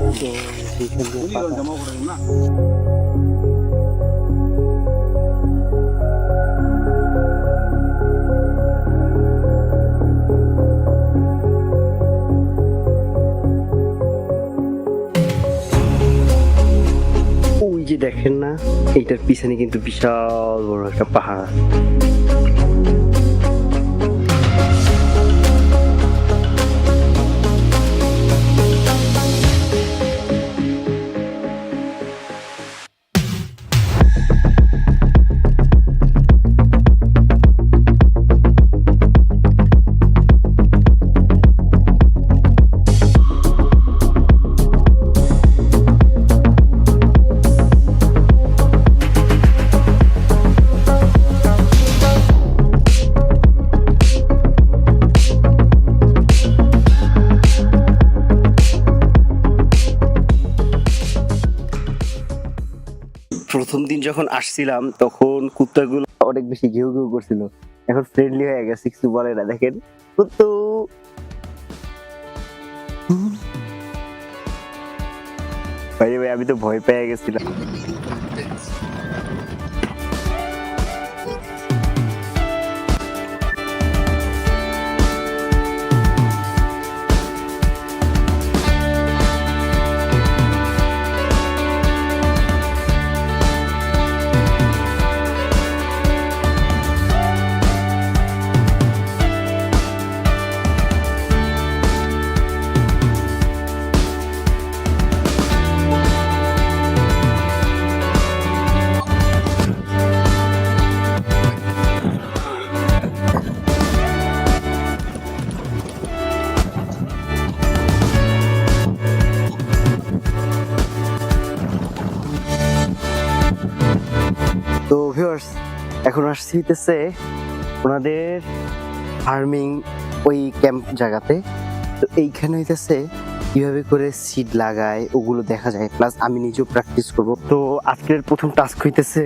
তো সেইখান দিয়ে পাতা। ওই যে দেখেন না, এইটার পিছনে কিন্তু বিশাল বড় একটা পাহাড়। প্রথম দিন যখন আসছিলাম তখন কুত্তাগুলো অনেক বেশি ঘেউ ঘেউ করছিল, এখন ফ্রেন্ডলি হয়ে গেছে, কিছু বলে না। দেখেন কুত্তু, ভাই ভাই আমি তো ভয় পেয়ে গেছিলাম। তো ভিউয়ার্স, এখন আসছি হইতেছে ওনাদের ফার্মিং ওই ক্যাম্প জায়গাতে। তো এইখানে হইতেছে কিভাবে করে সিড লাগায় ওগুলো দেখা যায়, প্লাস আমি নিজেও প্র্যাকটিস করব। তো আজকের প্রথম টাস্ক হইতেছে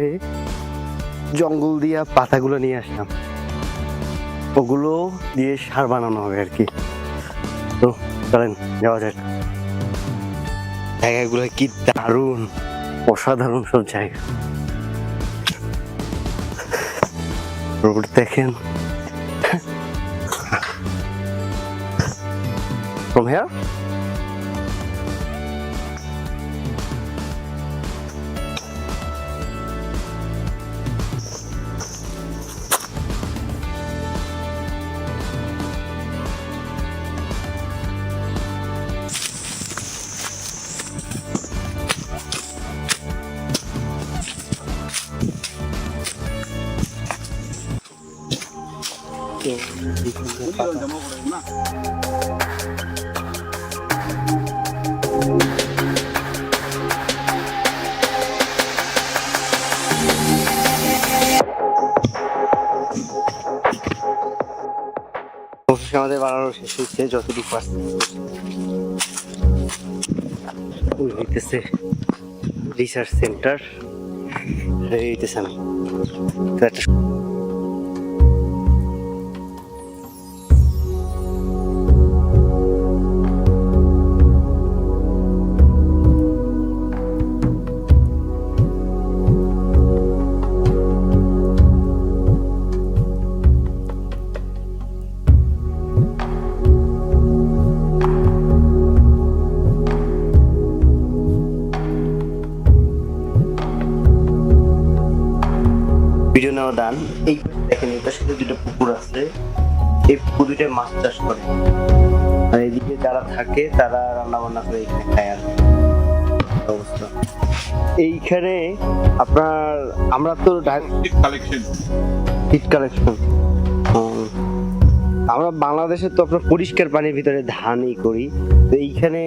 জঙ্গল দিয়া পাতাগুলো নিয়ে আসলাম, ওগুলো দিয়ে সার বানানো হবে আর কি। তো চলেন যাওয়া যাক। জায়গাগুলো কি দারুণ, অসাধারণ সব জায়গা। রোড দেখেন, from here আমাদের বানানো শেষ হচ্ছে, যতটুকু পারছি। হইতেছে রিসার্চ সেন্টার, হইতেছে না একটা ভিডিও নেওয়া ডান। এই দেখেন এটার সাথে দুটো পুকুর আছে, এই পুকুর দুইটায় মাছ চাষ করে, আর এদিকে যারা থাকে তারা রান্না বান্না করে এখানে খায়। আর অবস্থা এইখানে আপনার, আমরা তো হিট কালেকশন, আমরা বাংলাদেশে তো আপনার পরিষ্কার পানির ভিতরে ধানই করি, তো এইখানে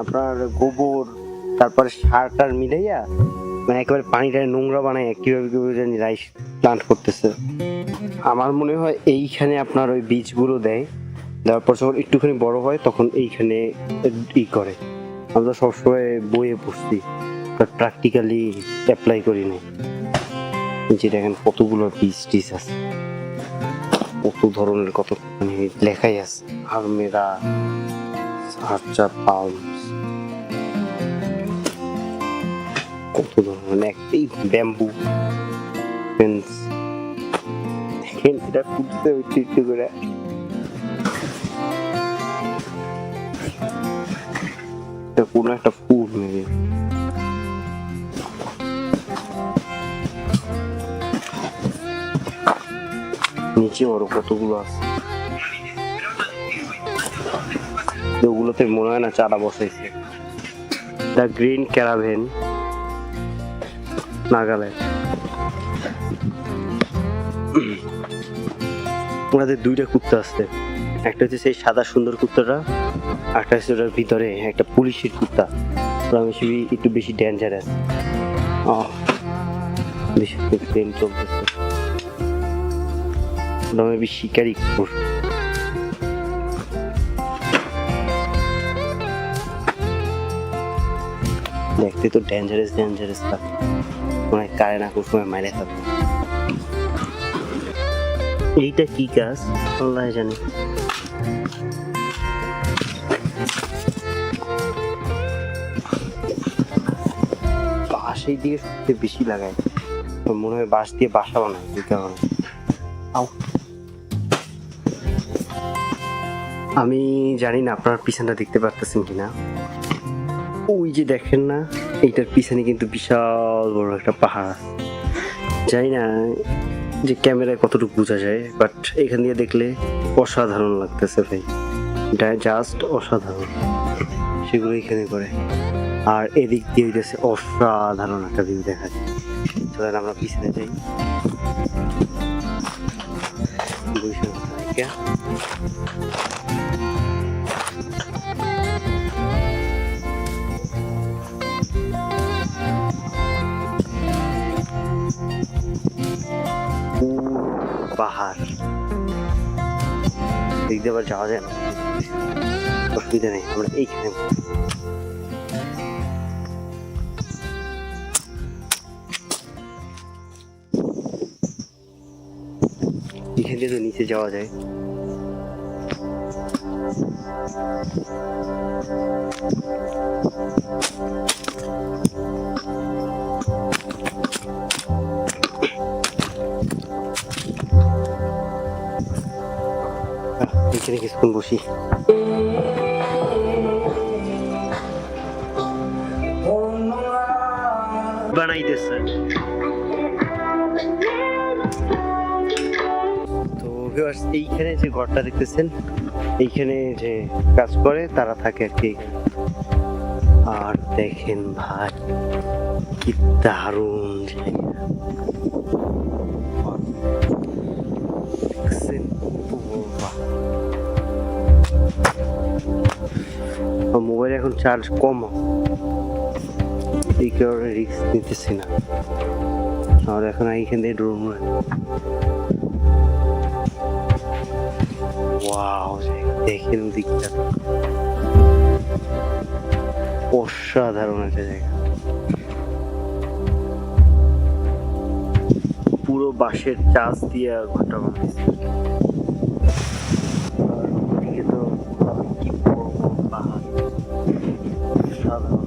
আপনার গোবর তারপরে সার টার মিলাইয়া মানে একেবারে পানিটা নোংরা বানায় কিভাবে কিভাবে জানি রাইস প্লান্ট করতেছে। আমার মনে হয় এইখানে আপনার ওই বীজগুলো দেয়, দেওয়ার পর যখন একটুখানি বড় হয় তখন এইখানে ই করে। আমরা সবসময় বইয়ে পড়ছি, প্র্যাকটিক্যালি অ্যাপ্লাই করি না। যে দেখেন কতগুলো বীজ টিজ আছে, কত ধরনের, কত মানে লেখাই আছে, আলমেরা, সারচা, পালমস, কত ধরনের একটাই ব্যাম্বু ফেন্স। দেখেন এটা ফুটতে একটু একটু করে। এটা কোনো একটা ফুল মেবি। নিচে আরো কতগুলো আছে, ওগুলোতে মনে হয় না চারা বসাইছে। The Green Caravan, Nagaland. ওনাদের দুইটা কুত্তা আছে, একটা হচ্ছে সেই সাদা সুন্দর কুত্তাটা, একটা হচ্ছে ওটার ভিতরে একটা পুলিশের কুত্তা। ওরা একটু বেশি ডেঞ্জারাস। ট্রেন চলতেছে, ওটা মেবি শিকারি কুকুর। দেখতে তো ডেঞ্জারাস থাকে, মনে হয় কারে না কোনো সময় মাইরে থাকবে। এইটা কি গাছ আল্লাহ জানে। বাঁশ এই দিকে সবচেয়ে বেশি লাগায়, মনে হয় বাঁশ দিয়ে বাসা বানায় এই কারণে। আমি জানি না আপনার পিছনটা দেখতে পারতেছেন কিনা, ওই যে দেখেন না, এইটার পিছনে কিন্তু বিশাল বড় একটা পাহাড়। জানি না যে ক্যামেরায় কতটুকু বোঝা যায়, বাট এখান দিয়ে দেখলে অসাধারণ লাগতেছে ভাই, এটা জাস্ট অসাধারণ। সেগুলো এখানে করে, আর এদিক দিয়ে হইতেছে অসাধারণ একটা ভিউ দেখা যায়। চলেন আমরা পিছনে যাই। পাহাড় দেখতে আবার যাওয়া যায় না, অসুবিধা নেই, আমরা এইখানে এখান থেকে তো নিচে যাওয়া যায়। এখানে কিছুক্ষণ বসি। বানাইতেছে তো এইখানে যে ঘরটা দেখতেছেন, এইখানে যে কাজ করে তারা থাকে আর কি। আর দেখেন ভাই কি দারুণ জায়গা, মোবাইল এখন চার্জ কম, এই কারণে রিস্ক নিতেছি না। আর এখন এইখান থেকে ড্রোন দেখেন দিকটা অসাধারণ একটা জায়গা, পুরো বাঁশের চাষ দিয়ে ঘরটা বানাইছে। তো কি বলবো, পাহাড় সাধারণ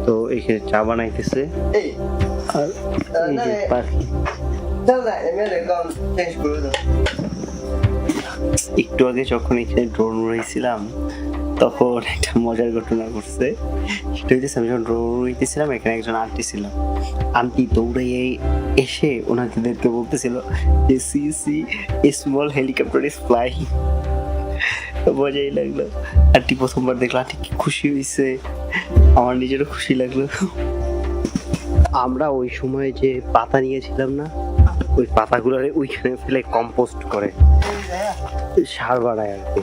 তো এখানে চা বানাইতেছে। আর এই যে পাখি, একটু আগে যখন এখানে ড্রোন উড়াইছিলাম তখন একটা মজার ঘটনা ঘটছে। সেটা হইতেছে আমি যখন ড্রোন উড়াইতেছিলাম, এখানে একজন আন্টি ছিল। আন্টি দৌড়াইয়ে এসে ওনাদেরকে বলতেছিল যে see small helicopter is flying. মজাই লাগলো। আন্টি প্রথমবার দেখলো, আন্টি কি খুশি হয়েছে, আমার নিজেরও খুশি লাগলো। আমরা ওই সময় যে পাতা নিয়েছিলাম না, ওই পাতাগুলো ওইখানে ফেলে কম্পোস্ট করে সার বানায় আর কি।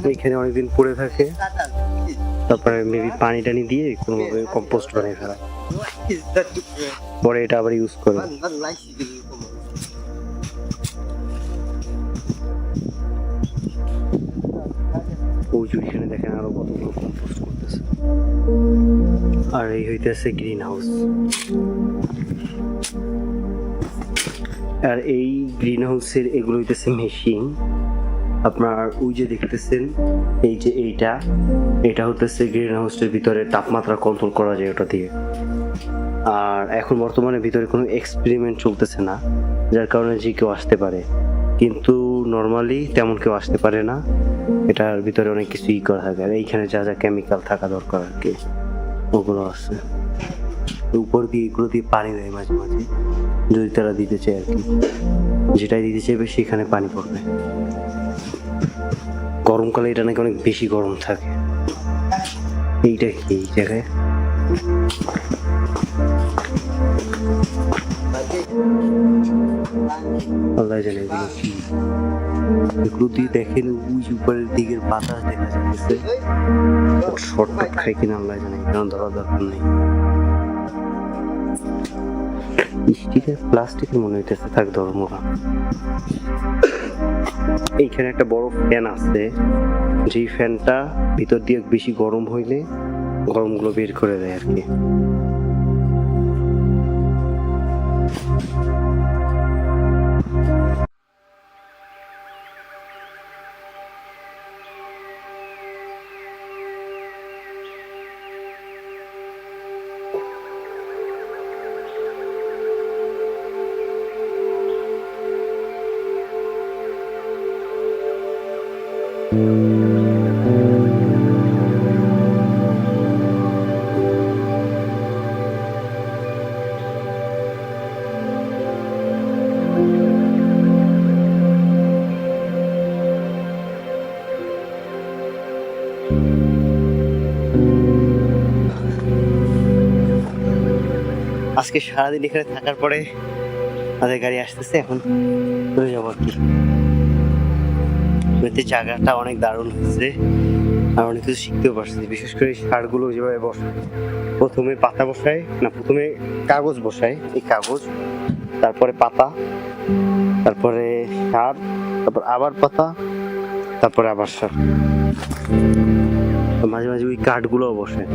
ওইখানে অনেকদিন পড়ে থাকে, তারপরে মেবি পানি টানি দিয়ে কোনোভাবে কম্পোস্ট বানিয়ে ফেলা, পরে এটা আবার ইউজ করে। ওই যে এখানে দেখেন আরো কতগুলো কম্পোস্ট করতেছে। আর এই হইতেছে গ্রিন হাউস। আর এই গ্রিন হাউসের এগুলো হইতেছে মেশিন। আপনার ওই যে দেখতেছেন এই যে এটা হতেছে গ্রিন হাউসের ভিতরে তাপমাত্রা কন্ট্রোল করা যায় ওটা দিয়ে। আর এখন বর্তমানে ভিতরে কোনো এক্সপেরিমেন্ট চলতেছে না, যার কারণে যে কেউ আসতে পারে, কিন্তু নর্মালি তেমন কেউ আসতে পারে না। এটার ভিতরে অনেক কিছু করা থাকে, আর এইখানে যা যা কেমিক্যাল থাকা দরকার আর কি ওগুলো আছে। উপর দিয়ে এগুলো দিয়ে পানি দেয় মাঝে মাঝে, যদি তারা দিতে চায় আর কি। যেটাই দিতে চাইবে সেখানে পানি পড়বে। গরমকালে এটা নাকি অনেক বেশি গরম থাকে। এইটা কি এই জায়গায় আল্লাহ জানে এগুলো কি। এগুলো দিয়ে দেখেন ওই উপরের দিকের বাতাস দেখা যাচ্ছে। শর্টকাট খাই কিনা আল্লাহ জানে, কারণ ধরার দরকার নেই। স্টিলের প্লাস্টিকের মনে হইতেছে, থাক ধর্মরা। এইখানে একটা বড় ফ্যান আছে, যেই ফ্যানটা ভিতর দিয়ে বেশি গরম হইলে গরমগুলো বের করে দেয় আর কি। আজকে সারাদিন এখানে থাকার পরে আমাদের গাড়ি আসতেছে, এখন চলে যাবো আর কি। জায়গাটা অনেক দারুণ হয়েছে, আর অনেক কিছু শিখতেও পারছি। বিশেষ করে সারগুলো যেভাবে বসায়, প্রথমে পাতা বসায় না, প্রথমে কাগজ বসায়, এই কাগজ, তারপরে পাতা, তারপরে সার, তারপর আবার পাতা, তারপরে আবার সার। মাঝে মাঝে ওই কাঠগুলোও বসায়।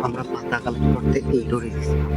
আমরা পাতা কালেক্ট করতে এই ডোরে গেছিলাম।